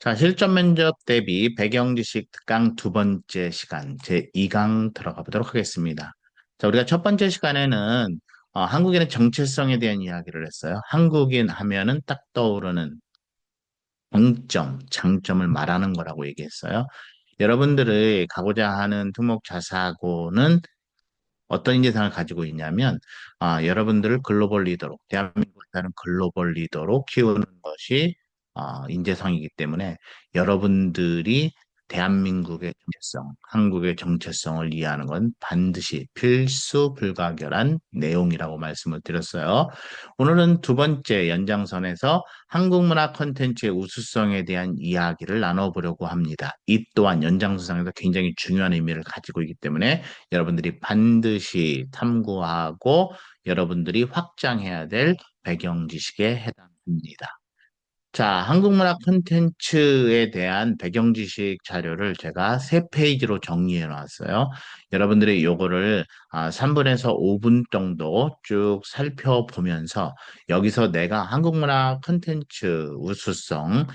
자, 실전 면접 대비 배경지식 특강 두 번째 시간, 제2강 들어가 보도록 하겠습니다. 자, 우리가 첫 번째 시간에는 한국인의 정체성에 대한 이야기를 했어요. 한국인 하면은 딱 떠오르는 장점, 장점을 말하는 거라고 얘기했어요. 여러분들의 가고자 하는 특목 자사고는 어떤 인재상을 가지고 있냐면, 여러분들을 글로벌 리더로, 대한민국에 사는 글로벌 리더로 키우는 것이 인재상이기 때문에 여러분들이 대한민국의 정체성, 한국의 정체성을 이해하는 건 반드시 필수 불가결한 내용이라고 말씀을 드렸어요. 오늘은 두 번째 연장선에서 한국 문화 콘텐츠의 우수성에 대한 이야기를 나눠보려고 합니다. 이 또한 연장선상에서 굉장히 중요한 의미를 가지고 있기 때문에 여러분들이 반드시 탐구하고 여러분들이 확장해야 될 배경 지식에 해당합니다. 자, 한국문화 콘텐츠에 대한 배경 지식 자료를 제가 세 페이지로 정리해 놨어요. 여러분들이 요거를 3분에서 5분 정도 쭉 살펴보면서 여기서 내가 한국문화 콘텐츠 우수성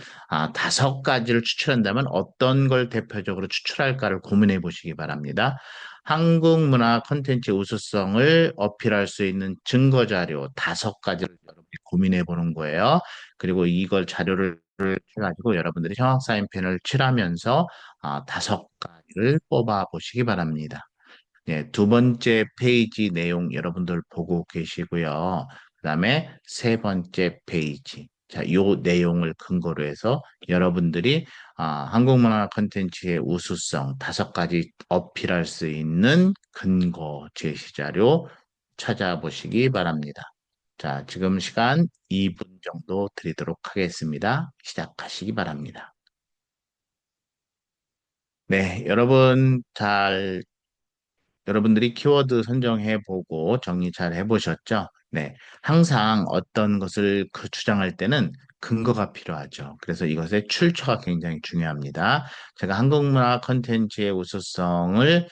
다섯 가지를 추출한다면 어떤 걸 대표적으로 추출할까를 고민해 보시기 바랍니다. 한국문화 콘텐츠 우수성을 어필할 수 있는 증거 자료 다섯 가지를 여러분이 고민해 보는 거예요. 그리고 이걸 자료를 해가지고 여러분들이 형학 사인펜을 칠하면서 다섯 가지를 뽑아 보시기 바랍니다. 네, 두 번째 페이지 내용 여러분들 보고 계시고요. 그다음에 세 번째 페이지. 자, 요 내용을 근거로 해서 여러분들이 한국문화 콘텐츠의 우수성 다섯 가지 어필할 수 있는 근거 제시 자료 찾아보시기 바랍니다. 자, 지금 시간 2분 정도 드리도록 하겠습니다. 시작하시기 바랍니다. 네, 여러분들이 키워드 선정해 보고 정리 잘 해보셨죠? 네. 항상 어떤 것을 주장할 때는 근거가 필요하죠. 그래서 이것의 출처가 굉장히 중요합니다. 제가 한국문화 컨텐츠의 우수성을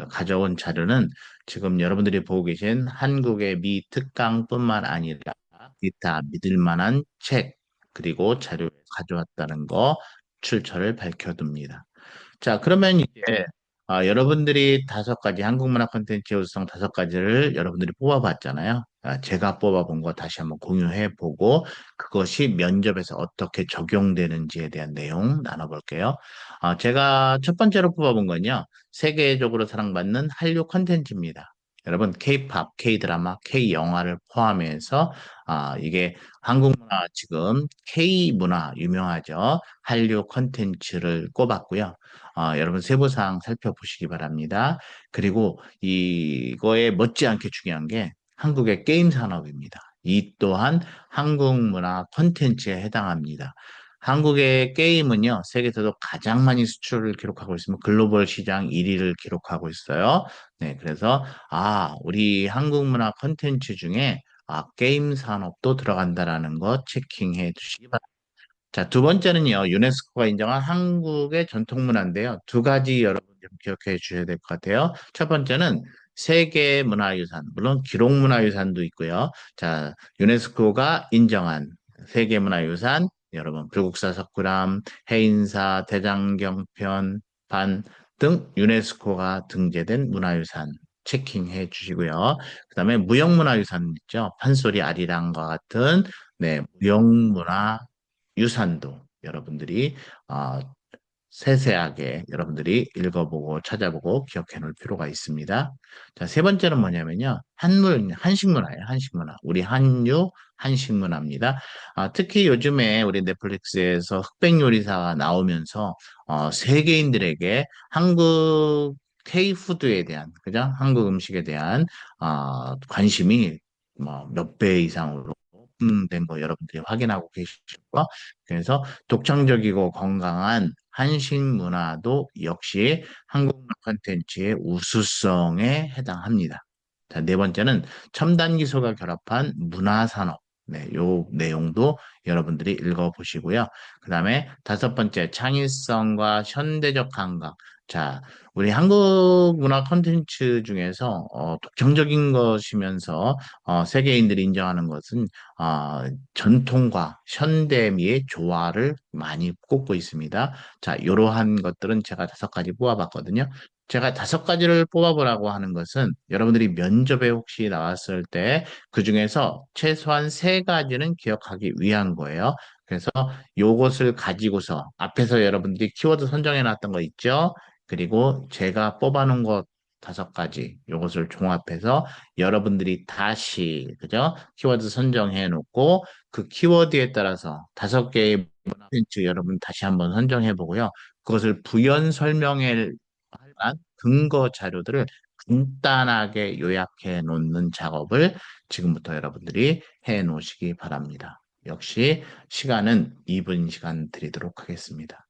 가져온 자료는 지금 여러분들이 보고 계신 한국의 미 특강뿐만 아니라 기타 믿을 만한 책, 그리고 자료를 가져왔다는 거 출처를 밝혀둡니다. 자, 그러면 이제 여러분들이 다섯 가지 한국문화 콘텐츠 우수성 다섯 가지를 여러분들이 뽑아봤잖아요. 제가 뽑아본 거 다시 한번 공유해보고 그것이 면접에서 어떻게 적용되는지에 대한 내용 나눠볼게요. 제가 첫 번째로 뽑아본 건요. 세계적으로 사랑받는 한류 콘텐츠입니다. 여러분, K-팝, K-드라마, K-영화를 포함해서 이게 한국 문화 지금 K-문화 유명하죠. 한류 콘텐츠를 꼽았고요. 여러분 세부사항 살펴보시기 바랍니다. 그리고 이거에 못지않게 중요한 게 한국의 게임 산업입니다. 이 또한 한국 문화 콘텐츠에 해당합니다. 한국의 게임은요, 세계에서도 가장 많이 수출을 기록하고 있으면 글로벌 시장 1위를 기록하고 있어요. 네, 그래서, 우리 한국 문화 콘텐츠 중에, 게임 산업도 들어간다라는 거 체킹해 주시기 바랍니다. 자, 두 번째는요, 유네스코가 인정한 한국의 전통문화인데요. 두 가지 여러분 좀 기억해 주셔야 될 것 같아요. 첫 번째는 세계문화유산, 물론 기록문화유산도 있고요. 자, 유네스코가 인정한 세계문화유산, 여러분, 불국사 석굴암, 해인사, 대장경편, 반 등 유네스코가 등재된 문화유산 체킹해 주시고요. 그 다음에 무형문화유산 있죠. 판소리 아리랑과 같은 네, 무형문화 유산도 여러분들이 어, 세세하게 여러분들이 읽어보고 찾아보고 기억해 놓을 필요가 있습니다. 자, 세 번째는 뭐냐면요. 한식 문화예요. 한식 문화. 우리 한류 한식 문화입니다. 특히 요즘에 우리 넷플릭스에서 흑백 요리사가 나오면서 세계인들에게 한국 K푸드에 대한, 그죠? 한국 음식에 대한 관심이 뭐 몇 배 이상으로 된 거 여러분들이 확인하고 계시고, 그래서 독창적이고 건강한 한식 문화도 역시 한국 콘텐츠의 우수성에 해당합니다. 자, 네 번째는 첨단 기술과 결합한 문화산업. 네, 요 내용도 여러분들이 읽어보시고요. 그 다음에 다섯 번째, 창의성과 현대적 감각. 자, 우리 한국 문화 콘텐츠 중에서 독창적인 것이면서 세계인들이 인정하는 것은 전통과 현대미의 조화를 많이 꼽고 있습니다. 자, 이러한 것들은 제가 5가지 뽑아봤거든요. 제가 5가지를 뽑아보라고 하는 것은 여러분들이 면접에 혹시 나왔을 때 그중에서 최소한 3가지는 기억하기 위한 거예요. 그래서 요것을 가지고서 앞에서 여러분들이 키워드 선정해 놨던 거 있죠? 그리고 제가 뽑아놓은 것 5가지, 요것을 종합해서 여러분들이 다시, 그죠? 키워드 선정해 놓고 그 키워드에 따라서 5개의 콘텐츠 여러분 다시 한번 선정해 보고요. 그것을 부연 설명해 할 만한 근거 자료들을 간단하게 요약해 놓는 작업을 지금부터 여러분들이 해 놓으시기 바랍니다. 역시 시간은 2분 시간 드리도록 하겠습니다.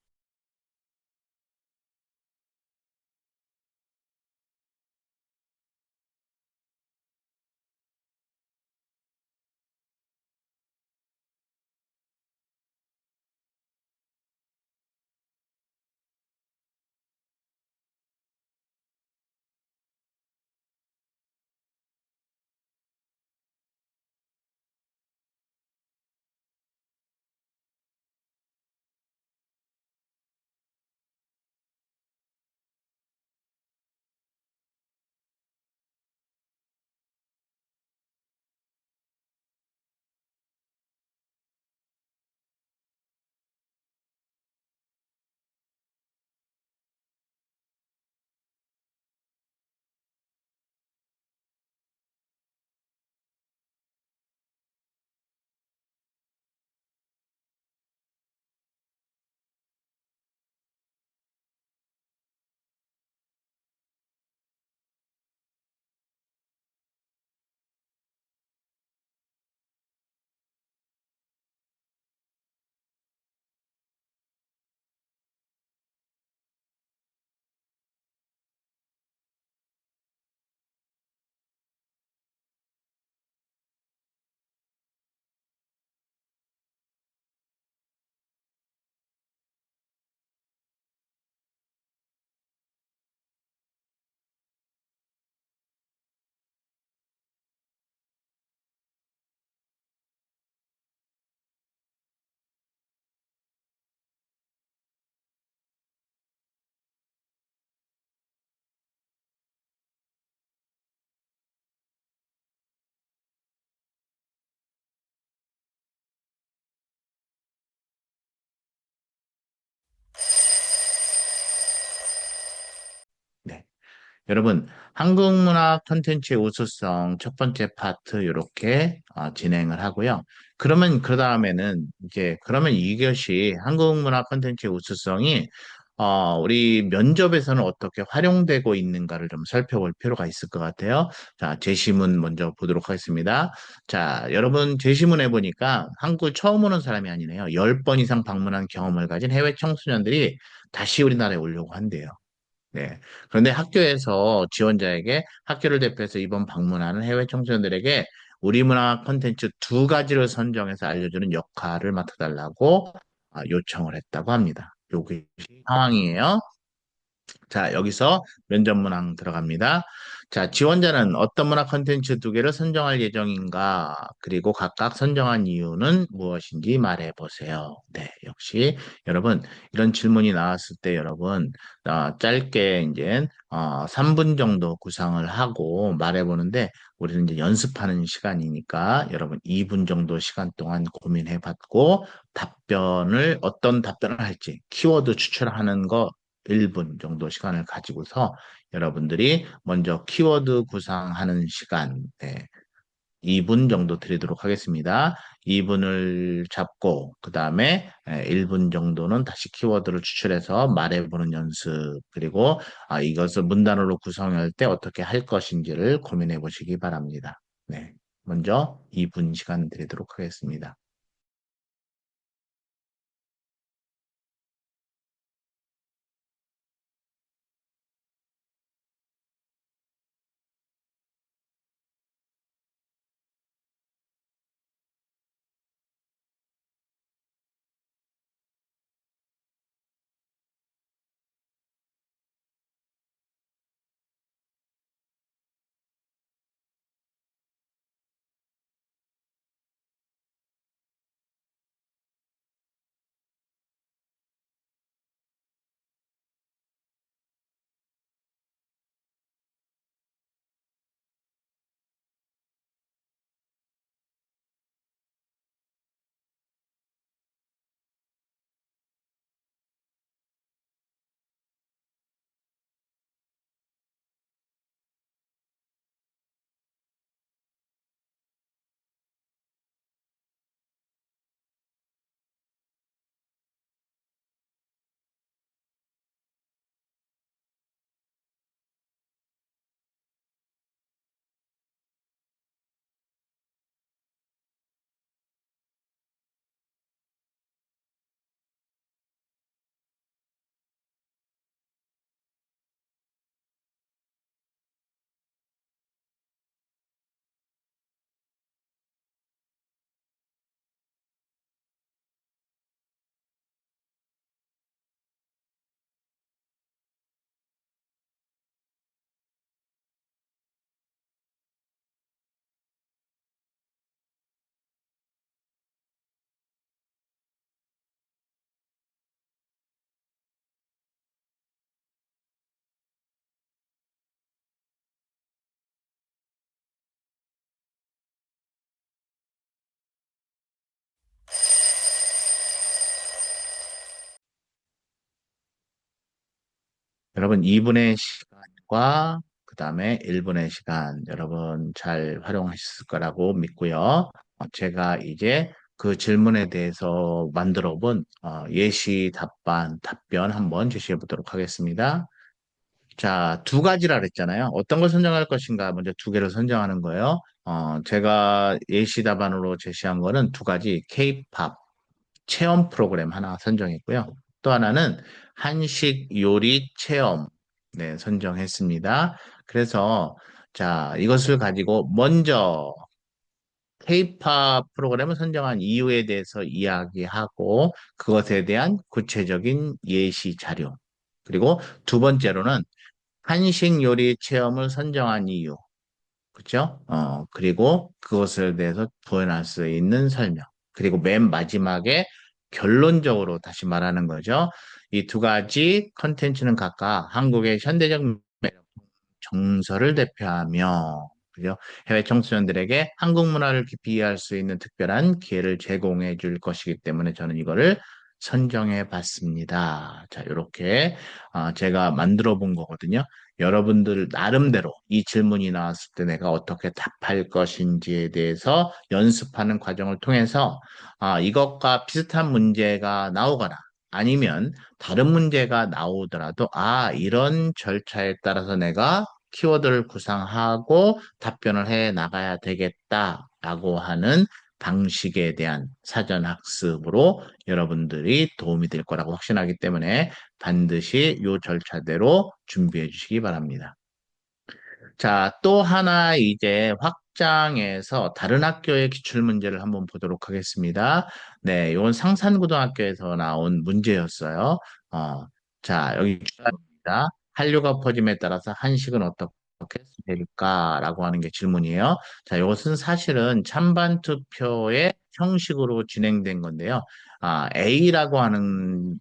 네. 여러분, 한국 문화 콘텐츠의 우수성 첫 번째 파트 이렇게 진행을 하고요. 그러면 그 다음에는 이제 그러면 이것이 한국 문화 콘텐츠의 우수성이 우리 면접에서는 어떻게 활용되고 있는가를 좀 살펴볼 필요가 있을 것 같아요. 자, 제시문 먼저 보도록 하겠습니다. 자, 여러분 제시문에 보니까 한국 처음 오는 사람이 아니네요. 10번 이상 방문한 경험을 가진 해외 청소년들이 다시 우리나라에 오려고 한대요. 네. 그런데 학교에서 지원자에게 학교를 대표해서 이번 방문하는 해외 청소년들에게 우리 문화 콘텐츠 2가지를 선정해서 알려주는 역할을 맡아달라고 요청을 했다고 합니다. 요게 상황이에요. 자, 여기서 면접 문항 들어갑니다. 자, 지원자는 어떤 문화 콘텐츠 2개를 선정할 예정인가? 그리고 각각 선정한 이유는 무엇인지 말해 보세요. 네, 역시 여러분 이런 질문이 나왔을 때 여러분 짧게 이제 3분 정도 구상을 하고 말해 보는데 우리는 이제 연습하는 시간이니까 여러분 2분 정도 시간 동안 고민해 봤고 답변을 어떤 답변을 할지 키워드 추출하는 거 1분 정도 시간을 가지고서 여러분들이 먼저 키워드 구상하는 시간, 네, 2분 정도 드리도록 하겠습니다. 2분을 잡고, 그 다음에 1분 정도는 다시 키워드를 추출해서 말해보는 연습, 그리고 이것을 문단으로 구성할 때 어떻게 할 것인지를 고민해 보시기 바랍니다. 네. 먼저 2분 시간 드리도록 하겠습니다. 여러분 2분의 시간과 그다음에 1분의 시간 여러분 잘 활용하셨을 거라고 믿고요. 제가 이제 그 질문에 대해서 만들어 본 예시 답변 한번 제시해 보도록 하겠습니다. 자, 두 가지라 그랬잖아요. 어떤 걸 선정할 것인가 먼저 두 개를 선정하는 거예요. 제가 예시 답안으로 제시한 거는 두 가지 K-팝 체험 프로그램 하나 선정했고요. 또 하나는 한식 요리 체험 네, 선정했습니다. 그래서 자, 이것을 가지고 먼저 K-팝 프로그램을 선정한 이유에 대해서 이야기하고 그것에 대한 구체적인 예시 자료. 그리고 두 번째로는 한식 요리 체험을 선정한 이유. 그죠? 그리고 그것에 대해서 구현할 수 있는 설명. 그리고 맨 마지막에 결론적으로 다시 말하는 거죠. 이 두 가지 컨텐츠는 각각 한국의 현대적 매력 정서를 대표하며, 그죠? 해외 청소년들에게 한국 문화를 깊이 이해할 수 있는 특별한 기회를 제공해 줄 것이기 때문에 저는 이거를 선정해 봤습니다. 자, 이렇게 제가 만들어 본 거거든요. 여러분들 나름대로 이 질문이 나왔을 때 내가 어떻게 답할 것인지에 대해서 연습하는 과정을 통해서 이것과 비슷한 문제가 나오거나 아니면 다른 문제가 나오더라도 이런 절차에 따라서 내가 키워드를 구상하고 답변을 해 나가야 되겠다라고 하는 방식에 대한 사전 학습으로 여러분들이 도움이 될 거라고 확신하기 때문에 반드시 이 절차대로 준비해 주시기 바랍니다. 자, 또 하나 이제 확장해서 다른 학교의 기출 문제를 한번 보도록 하겠습니다. 네, 이건 상산고등학교에서 나온 문제였어요. 어, 자, 여기 주입니다. 한류가 퍼짐에 따라서 한식은 어떻게 될까라고 하는 게 질문이에요. 자, 이것은 사실은 찬반 투표의 형식으로 진행된 건데요. A라고 하는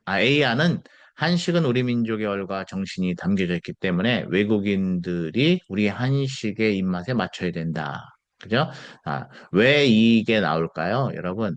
A안은 한식은 우리 민족의 얼과 정신이 담겨져 있기 때문에 외국인들이 우리 한식의 입맛에 맞춰야 된다. 그죠? 왜 이게 나올까요? 여러분,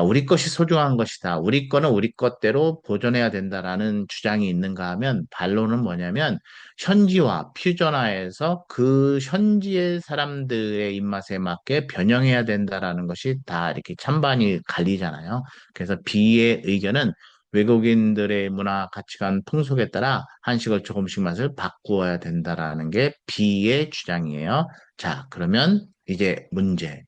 우리 것이 소중한 것이다. 우리 거는 우리 것대로 보존해야 된다라는 주장이 있는가 하면 반론은 뭐냐면 현지화, 퓨전화해서 그 현지의 사람들의 입맛에 맞게 변형해야 된다라는 것이 다 이렇게 찬반이 갈리잖아요. 그래서 B의 의견은 외국인들의 문화, 가치관, 풍속에 따라 한식을 조금씩 맛을 바꾸어야 된다라는 게 B의 주장이에요. 자, 그러면 이제 문제.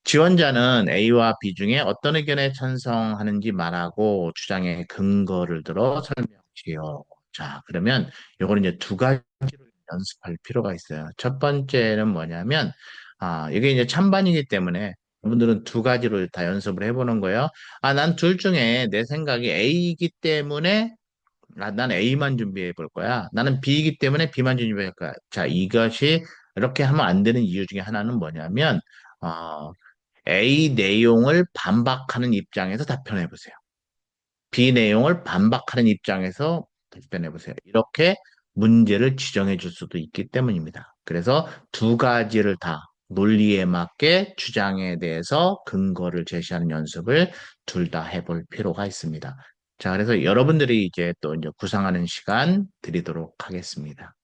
지원자는 A와 B 중에 어떤 의견에 찬성하는지 말하고 주장의 근거를 들어 설명지요. 자, 그러면 요거는 이제 두 가지로 연습할 필요가 있어요. 첫 번째는 뭐냐면, 이게 이제 찬반이기 때문에 여러분들은 두 가지로 다 연습을 해보는 거예요. 난 둘 중에 내 생각이 A이기 때문에 난 A만 준비해 볼 거야. 나는 B이기 때문에 B만 준비할 거야. 자, 이것이 이렇게 하면 안 되는 이유 중에 하나는 뭐냐면, 어, A 내용을 반박하는 입장에서 답변해 보세요. B 내용을 반박하는 입장에서 답변해 보세요. 이렇게 문제를 지정해 줄 수도 있기 때문입니다. 그래서 두 가지를 다 논리에 맞게 주장에 대해서 근거를 제시하는 연습을 둘 다 해볼 필요가 있습니다. 자, 그래서 여러분들이 이제 또 이제 구상하는 시간 드리도록 하겠습니다.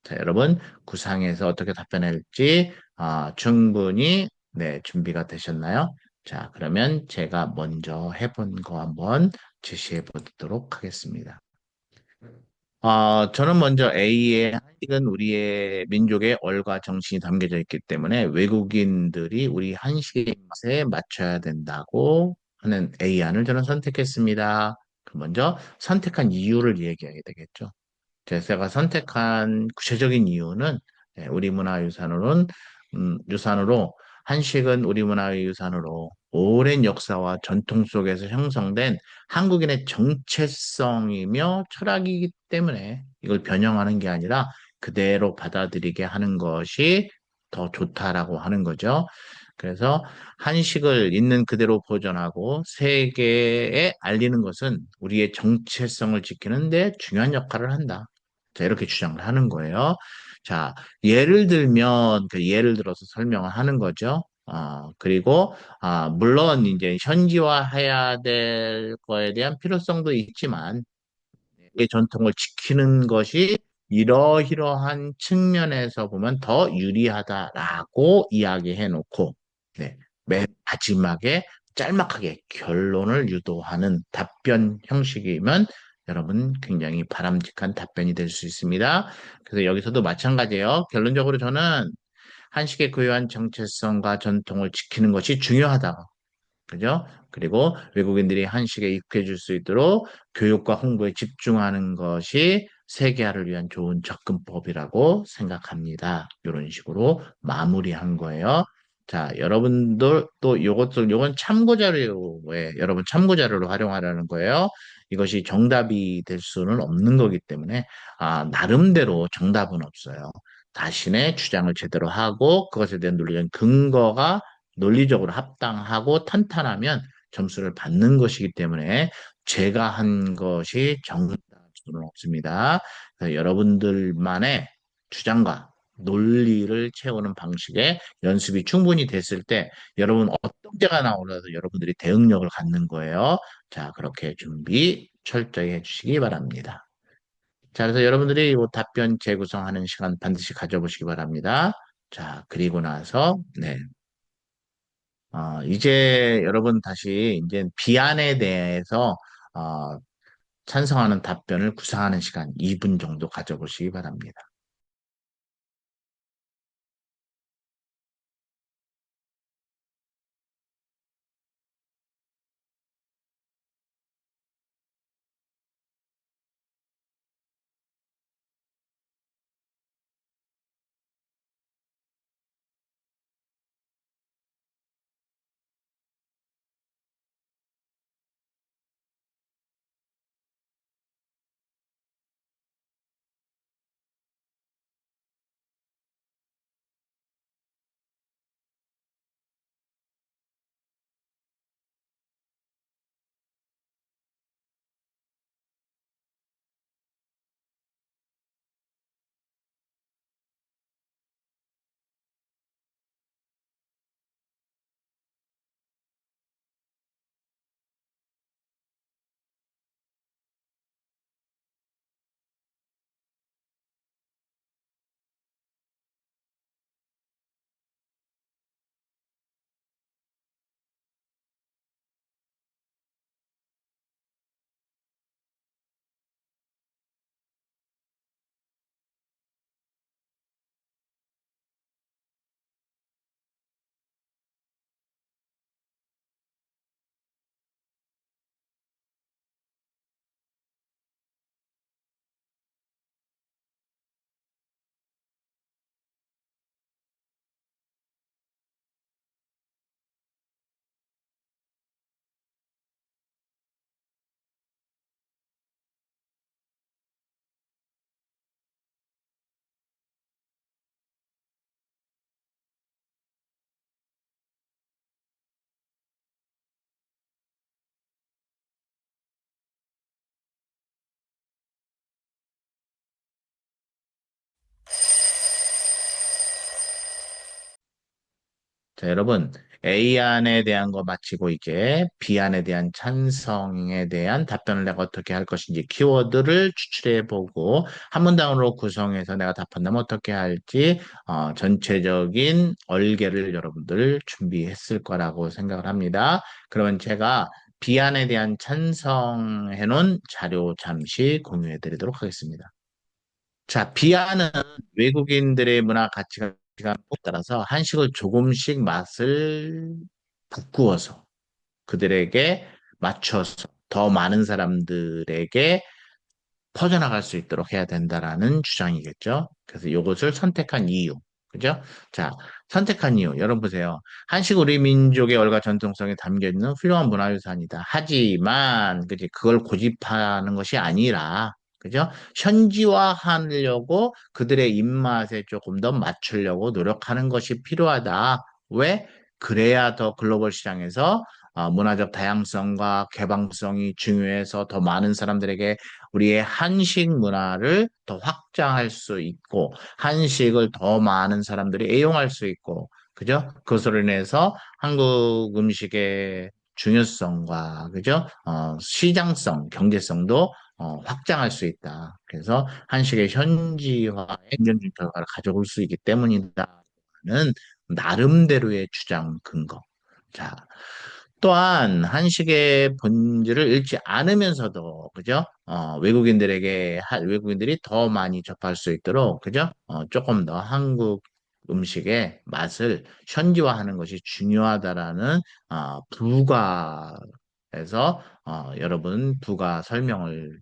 자, 여러분, 구상에서 어떻게 답변할지 충분히 네, 준비가 되셨나요? 자, 그러면 제가 먼저 해본 거 한번 제시해 보도록 하겠습니다. 저는 먼저 A의 한식은 우리의 민족의 얼과 정신이 담겨져 있기 때문에 외국인들이 우리 한식의 맛에 맞춰야 된다고 하는 A안을 저는 선택했습니다. 그럼 먼저 선택한 이유를 얘기하게 되겠죠. 제가 선택한 구체적인 이유는 우리 문화유산으로는 유산으로 한식은 우리 문화의 유산으로 오랜 역사와 전통 속에서 형성된 한국인의 정체성이며 철학이기 때문에 이걸 변형하는 게 아니라 그대로 받아들이게 하는 것이 더 좋다라고 하는 거죠. 그래서 한식을 있는 그대로 보존하고 세계에 알리는 것은 우리의 정체성을 지키는 데 중요한 역할을 한다. 자, 이렇게 주장을 하는 거예요. 자, 예를 들면, 그 예를 들어서 설명을 하는 거죠. 그리고, 물론 이제 현지화해야 될 거에 대한 필요성도 있지만, 이 전통을 지키는 것이 이러이러한 측면에서 보면 더 유리하다라고 이야기해 놓고, 네, 맨 마지막에 짤막하게 결론을 유도하는 답변 형식이면 여러분 굉장히 바람직한 답변이 될 수 있습니다. 그래서 여기서도 마찬가지예요. 결론적으로 저는 한식의 고유한 정체성과 전통을 지키는 것이 중요하다. 그죠? 그리고 외국인들이 한식에 익숙해질 수 있도록 교육과 홍보에 집중하는 것이 세계화를 위한 좋은 접근법이라고 생각합니다. 이런 식으로 마무리한 거예요. 자, 여러분들 또 요건 참고 자료에 여러분 참고 자료로 활용하라는 거예요. 이것이 정답이 될 수는 없는 거기 때문에 나름대로 정답은 없어요. 자신의 주장을 제대로 하고 그것에 대한 논리적인 근거가 논리적으로 합당하고 탄탄하면 점수를 받는 것이기 때문에 제가 한 것이 정답은 없습니다. 그래서 여러분들만의 주장과 논리를 채우는 방식의 연습이 충분히 됐을 때 여러분 어떤 문제가 나오더라도 여러분들이 대응력을 갖는 거예요. 자, 그렇게 준비 철저히 해주시기 바랍니다. 자, 그래서 여러분들이 이 답변 재구성하는 시간 반드시 가져보시기 바랍니다. 자, 그리고 나서, 네. 이제 여러분 다시 이제 비안에 대해서 어, 찬성하는 답변을 구상하는 시간 2분 정도 가져보시기 바랍니다. 자, 여러분, A안에 대한 거 마치고 이제 B안에 대한 찬성에 대한 답변을 내가 어떻게 할 것인지 키워드를 추출해 보고 한 문단으로 구성해서 내가 답한다면 어떻게 할지 전체적인 얼개를 여러분들 준비했을 거라고 생각을 합니다. 그러면 제가 B안에 대한 찬성해 놓은 자료 잠시 공유해 드리도록 하겠습니다. 자, 비아는 외국인들의 문화 가치관에 따라서 한식을 조금씩 맛을 바꾸어서 그들에게 맞춰서 더 많은 사람들에게 퍼져나갈 수 있도록 해야 된다라는 주장이겠죠. 그래서 이것을 선택한 이유. 그죠? 자, 선택한 이유. 여러분 보세요. 한식 우리 민족의 얼과 전통성에 담겨 있는 훌륭한 문화유산이다. 하지만, 그지? 그걸 고집하는 것이 아니라, 그죠? 현지화하려고 그들의 입맛에 조금 더 맞추려고 노력하는 것이 필요하다. 왜? 그래야 더 글로벌 시장에서 문화적 다양성과 개방성이 중요해서 더 많은 사람들에게 우리의 한식 문화를 더 확장할 수 있고, 한식을 더 많은 사람들이 애용할 수 있고, 그죠? 그것으로 인해서 한국 음식의 중요성과, 그죠? 시장성, 경제성도 확장할 수 있다. 그래서 한식의 현지화에 긍정적인 결과를 가져올 수 있기 때문이다는 나름대로의 주장 근거. 자, 또한 한식의 본질을 잃지 않으면서도 그죠? 외국인들이 더 많이 접할 수 있도록 그죠? 조금 더 한국 음식의 맛을 현지화하는 것이 중요하다라는 부가에서 여러분 부가 설명을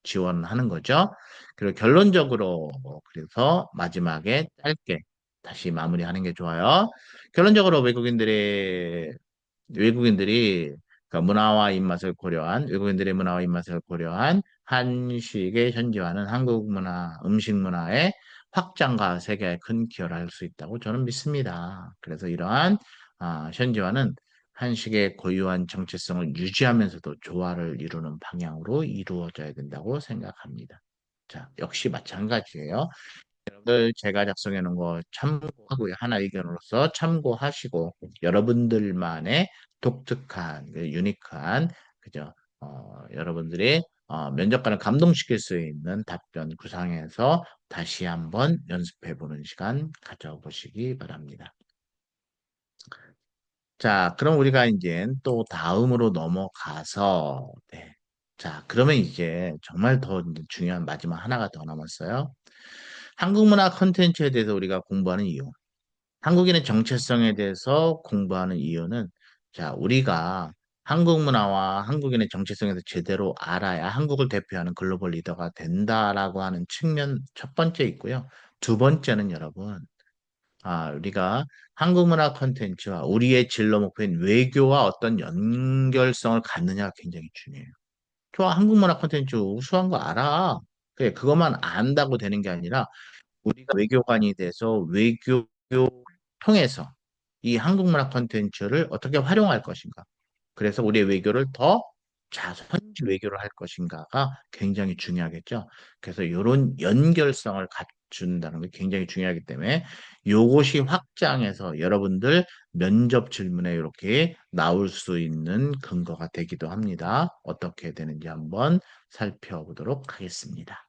지원하는 거죠. 그리고 결론적으로 그래서 마지막에 짧게 다시 마무리하는 게 좋아요. 결론적으로 외국인들이 그러니까 외국인들의 문화와 입맛을 고려한 한식의 현지화는 한국 문화, 음식 문화의 확장과 세계에 큰 기여를 할 수 있다고 저는 믿습니다. 그래서 이러한 현지화는 한식의 고유한 정체성을 유지하면서도 조화를 이루는 방향으로 이루어져야 된다고 생각합니다. 자, 역시 마찬가지예요. 을 제가 작성해 놓은 거 참고하고요. 하나 의견으로서 참고하시고 여러분들만의 독특한 유니크한 그죠? 여러분들이 면접관을 감동시킬 수 있는 답변 구상해서 다시 한번 연습해 보는 시간 가져보시기 바랍니다. 자, 그럼 우리가 이제 또 다음으로 넘어가서 네. 자, 그러면 이제 정말 더 이제 중요한 마지막 하나가 더 남았어요. 한국 문화 콘텐츠에 대해서 우리가 공부하는 이유. 한국인의 정체성에 대해서 공부하는 이유는 자, 우리가 한국 문화와 한국인의 정체성에 대해서 제대로 알아야 한국을 대표하는 글로벌 리더가 된다라고 하는 측면 첫 번째 있고요. 두 번째는 여러분, 우리가 한국 문화 콘텐츠와 우리의 진로 목표인 외교와 어떤 연결성을 갖느냐가 굉장히 중요해요. 좋아, 한국 문화 콘텐츠 우수한 거 알아. 그래, 그것만 안다고 되는 게 아니라 우리가 외교관이 돼서 외교 통해서 이 한국 문화 콘텐츠를 어떻게 활용할 것인가. 그래서 우리의 외교를 더 자선지 외교를 할 것인가가 굉장히 중요하겠죠. 그래서 이런 연결성을 갖춘다는 게 굉장히 중요하기 때문에 요것이 확장해서 여러분들 면접 질문에 이렇게 나올 수 있는 근거가 되기도 합니다. 어떻게 되는지 한번 살펴보도록 하겠습니다.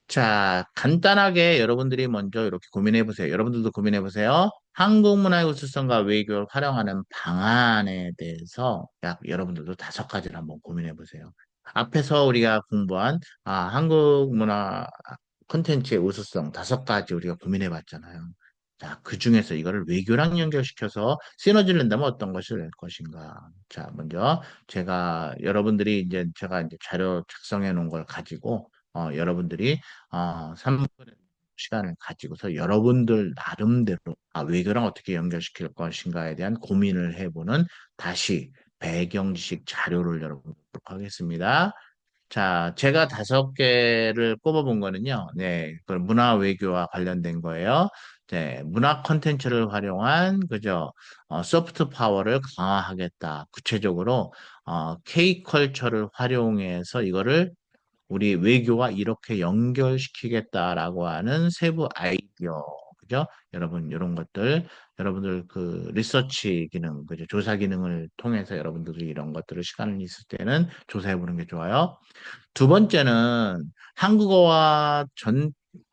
자, 간단하게 여러분들이 먼저 이렇게 고민해 보세요. 여러분들도 고민해 보세요. 한국 문화의 우수성과 외교를 활용하는 방안에 대해서 여러분들도 다섯 가지를 한번 고민해 보세요. 앞에서 우리가 공부한 한국 문화 콘텐츠의 우수성 다섯 가지 우리가 고민해 봤잖아요. 자, 그 중에서 이거를 외교랑 연결시켜서 시너지를 낸다면 어떤 것을 낼 것인가. 자, 먼저 제가 이제 자료 작성해 놓은 걸 가지고 여러분들이 3분의 시간을 가지고서 여러분들 나름대로 외교랑 어떻게 연결시킬 것인가에 대한 고민을 해보는 다시 배경 지식 자료를 여러분 보도록 하겠습니다. 자, 제가 다섯 개를 꼽아본 거는요. 네, 그 문화 외교와 관련된 거예요. 네, 문화 콘텐츠를 활용한 그죠? 소프트 파워를 강화하겠다. 구체적으로 K-컬처를 활용해서 이거를 우리 외교와 이렇게 연결시키겠다라고 하는 세부 아이디어, 그죠? 여러분, 이런 것들, 여러분들 그 리서치 기능, 그죠? 조사 기능을 통해서 여러분들이 이런 것들을 시간을 있을 때는 조사해 보는 게 좋아요. 두 번째는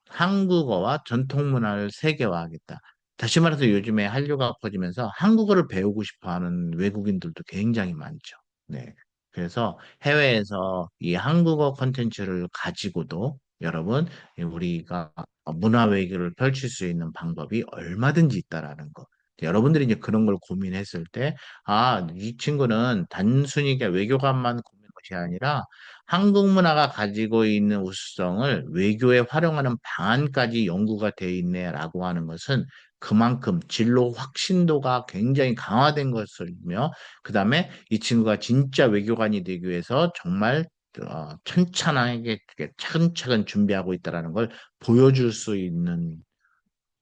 한국어와 전통 문화를 세계화하겠다. 다시 말해서 요즘에 한류가 퍼지면서 한국어를 배우고 싶어 하는 외국인들도 굉장히 많죠. 네. 그래서 해외에서 이 한국어 콘텐츠를 가지고도 여러분, 우리가 문화 외교를 펼칠 수 있는 방법이 얼마든지 있다라는 거. 여러분들이 이제 그런 걸 고민했을 때, 아, 이 친구는 단순히 그냥 외교관만 고민한 것이 아니라 한국 문화가 가지고 있는 우수성을 외교에 활용하는 방안까지 연구가 돼 있네라고 하는 것은 그만큼 진로 확신도가 굉장히 강화된 것이며, 그 다음에 이 친구가 진짜 외교관이 되기 위해서 정말 천천하게 차근차근 준비하고 있다라는 걸 보여줄 수 있는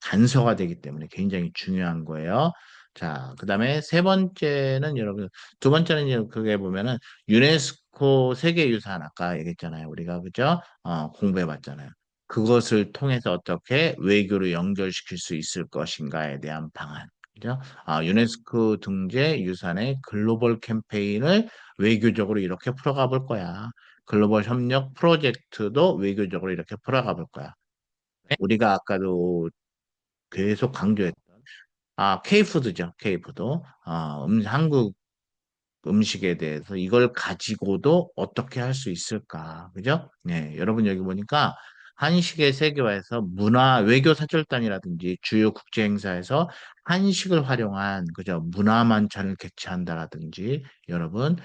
단서가 되기 때문에 굉장히 중요한 거예요. 자, 그 다음에 세 번째는 여러분, 두 번째는 이제 그게 보면은 유네스코 세계유산 아까 얘기했잖아요. 우리가 그죠? 공부해 봤잖아요. 그것을 통해서 어떻게 외교를 연결시킬 수 있을 것인가에 대한 방안. 그죠? 유네스코 등재 유산의 글로벌 캠페인을 외교적으로 이렇게 풀어가 볼 거야. 글로벌 협력 프로젝트도 외교적으로 이렇게 풀어가 볼 거야. 우리가 아까도 계속 강조했던 K푸드죠. K푸드. 한국 음식에 대해서 이걸 가지고도 어떻게 할 수 있을까? 그죠? 네, 여러분 여기 보니까 한식의 세계화에서 문화 외교 사절단이라든지 주요 국제 행사에서 한식을 활용한 그죠? 문화 만찬을 개최한다라든지 여러분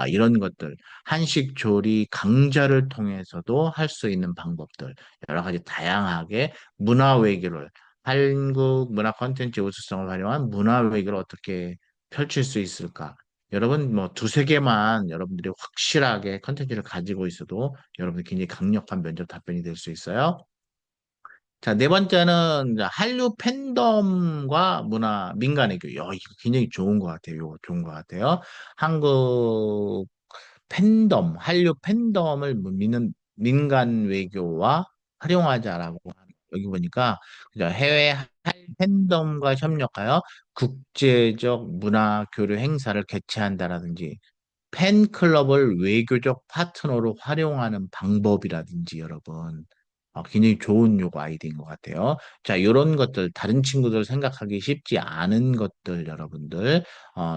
이런 것들 한식 조리 강좌를 통해서도 할 수 있는 방법들 여러 가지 다양하게 문화 외교를 한국 문화 콘텐츠 우수성을 활용한 문화 외교를 어떻게 펼칠 수 있을까? 여러분 뭐 두세 개만 여러분들이 확실하게 컨텐츠를 가지고 있어도 여러분들 굉장히 강력한 면접 답변이 될 수 있어요. 자, 네 번째는 이제 한류 팬덤과 문화 민간외교. 이거 굉장히 좋은 것 같아요. 이거 좋은 것 같아요. 한국 한류 팬덤을 믿는 민간 외교와 활용하자라고 하는 여기 보니까 그죠? 해외 팬덤과 협력하여 국제적 문화 교류 행사를 개최한다라든지 팬클럽을 외교적 파트너로 활용하는 방법이라든지 여러분 굉장히 좋은 요거 아이디어인 것 같아요. 자, 이런 것들 다른 친구들 생각하기 쉽지 않은 것들 여러분들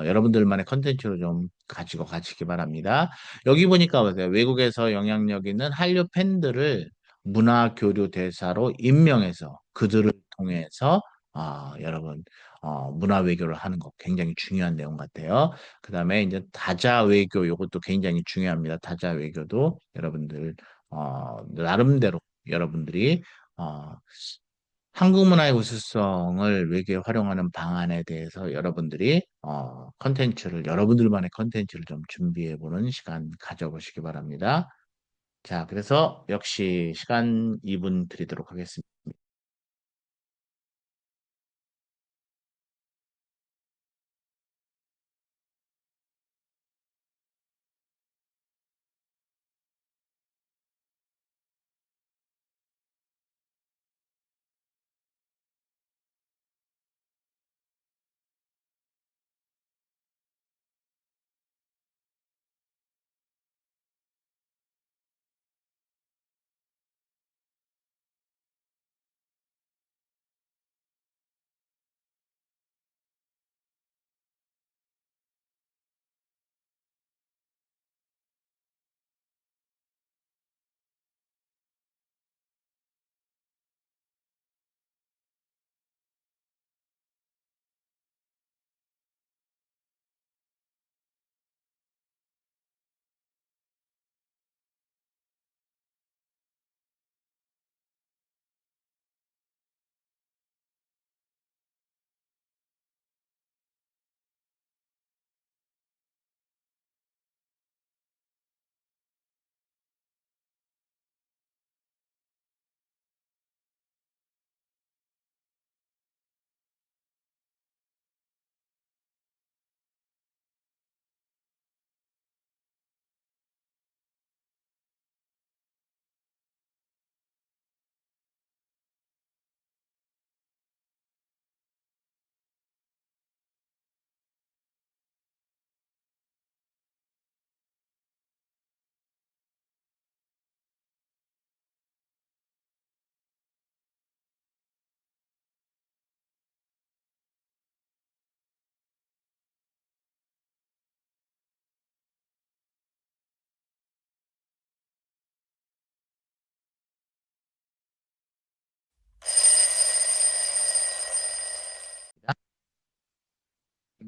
여러분들만의 컨텐츠로 좀 가지고 가시기 바랍니다. 여기 보니까 보세요. 외국에서 영향력 있는 한류 팬들을 문화 교류 대사로 임명해서 그들을 통해서 여러분 문화 외교를 하는 거 굉장히 중요한 내용 같아요. 그다음에 이제 다자 외교 이것도 굉장히 중요합니다. 다자 외교도 여러분들 나름대로 여러분들이 어, 한국 문화의 우수성을 외교에 활용하는 방안에 대해서 여러분들이 컨텐츠를 여러분들만의 컨텐츠를 좀 준비해 보는 시간 가져보시기 바랍니다. 자, 그래서 역시 시간 2분 드리도록 하겠습니다.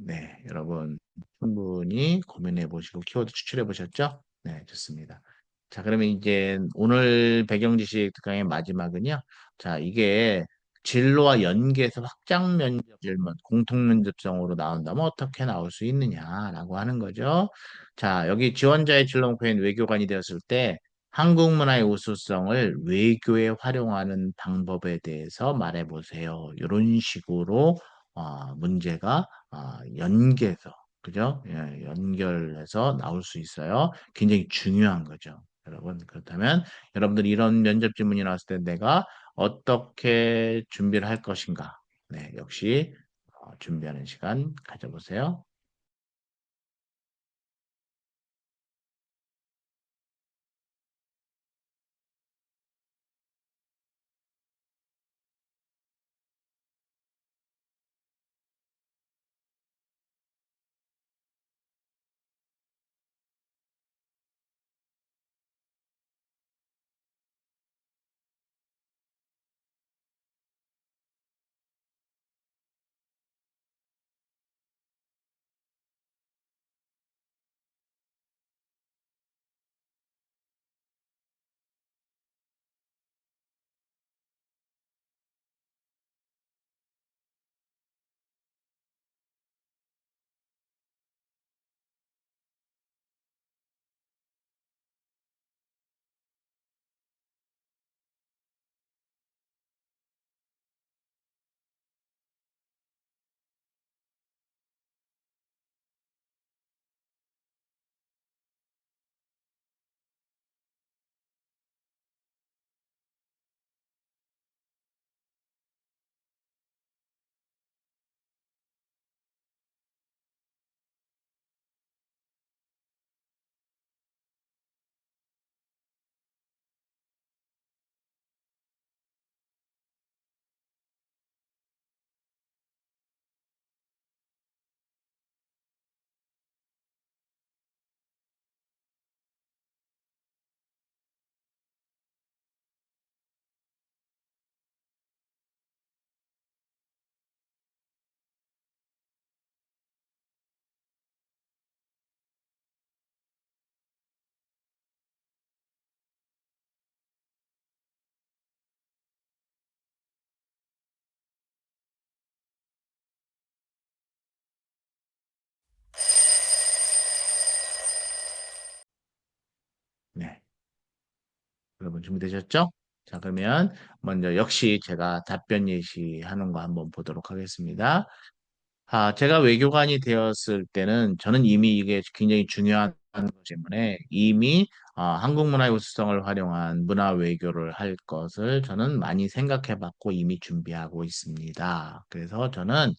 네, 여러분 충분히 고민해 보시고 키워드 추출해 보셨죠? 네, 좋습니다. 자, 그러면 이제 오늘 배경 지식 특강의 마지막은요. 자, 이게 진로와 연계해서 확장 면접 질문, 공통 면접성으로 나온다면 어떻게 나올 수 있느냐라고 하는 거죠. 자, 여기 지원자의 진로 목표인 외교관이 되었을 때 한국 문화의 우수성을 외교에 활용하는 방법에 대해서 말해 보세요. 이런 식으로 문제가 연계해서 그죠? 예, 연결해서 나올 수 있어요. 굉장히 중요한 거죠. 여러분, 그렇다면 여러분들이 이런 면접 질문이 나왔을 때 내가 어떻게 준비를 할 것인가? 네, 역시 준비하는 시간 가져보세요. 네, 여러분 준비되셨죠? 자, 그러면 먼저 역시 제가 답변 예시하는 거 한번 보도록 하겠습니다. 제가 외교관이 되었을 때는 저는 이미 이게 굉장히 중요한 것 때문에 이미 한국 문화의 우수성을 활용한 문화 외교를 할 것을 저는 많이 생각해 봤고 이미 준비하고 있습니다. 그래서 저는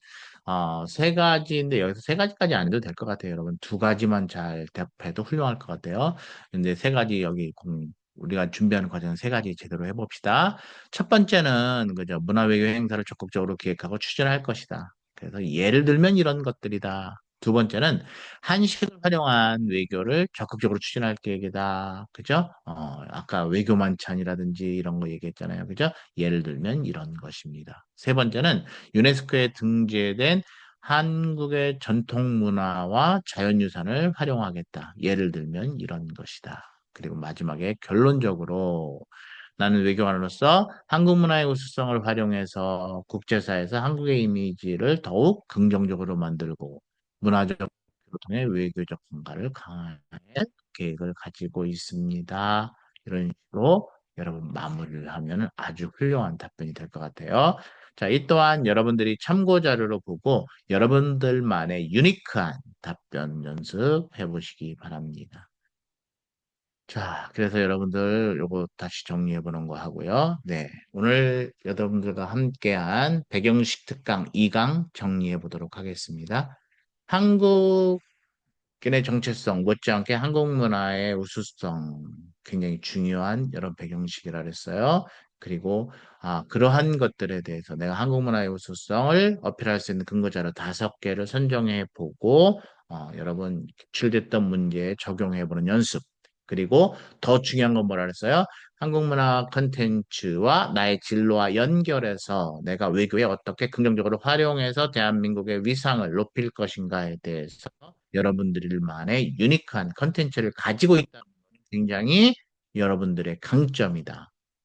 세 가지인데 여기서 세 가지까지 안 해도 될 것 같아요. 여러분 두 가지만 잘 대답해도 훌륭할 것 같아요. 근데 세 가지 여기 우리가 준비하는 과정 세 가지 제대로 해봅시다. 첫 번째는 그죠 문화외교 행사를 적극적으로 기획하고 추진할 것이다. 그래서 예를 들면 이런 것들이다. 두 번째는 한식을 활용한 외교를 적극적으로 추진할 계획이다. 그죠? 아까 외교 만찬이라든지 이런 거 얘기했잖아요. 그죠? 예를 들면 이런 것입니다. 세 번째는 유네스코에 등재된 한국의 전통 문화와 자연유산을 활용하겠다. 예를 들면 이런 것이다. 그리고 마지막에 결론적으로 나는 외교관으로서 한국 문화의 우수성을 활용해서 국제사회에서 한국의 이미지를 더욱 긍정적으로 만들고 문화적 교류를 통해 외교적 성과를 강화할 계획을 가지고 있습니다. 이런 식으로 여러분 마무리를 하면 아주 훌륭한 답변이 될 것 같아요. 자, 이 또한 여러분들이 참고 자료로 보고 여러분들만의 유니크한 답변 연습해 보시기 바랍니다. 자, 그래서 여러분들 요거 다시 정리해 보는 거 하고요. 네. 오늘 여러분들과 함께한 배경식 특강 2강 정리해 보도록 하겠습니다. 한국 의 정체성 못지않게 한국 문화의 우수성 굉장히 중요한 여러 배경식이라 그랬어요. 그리고 그러한 것들에 대해서 내가 한국 문화의 우수성을 어필할 수 있는 근거 자료 5개를 선정해 보고 여러분 출제됐던 문제에 적용해 보는 연습. 그리고 더 중요한 건 뭐라 그랬어요? 한국 문화 컨텐츠와 나의 진로와 연결해서 내가 외교에 어떻게 긍정적으로 활용해서 대한민국의 위상을 높일 것인가에 대해서 여러분들만의 유니크한 컨텐츠를 가지고 있다는 건 굉장히 여러분들의 강점이다.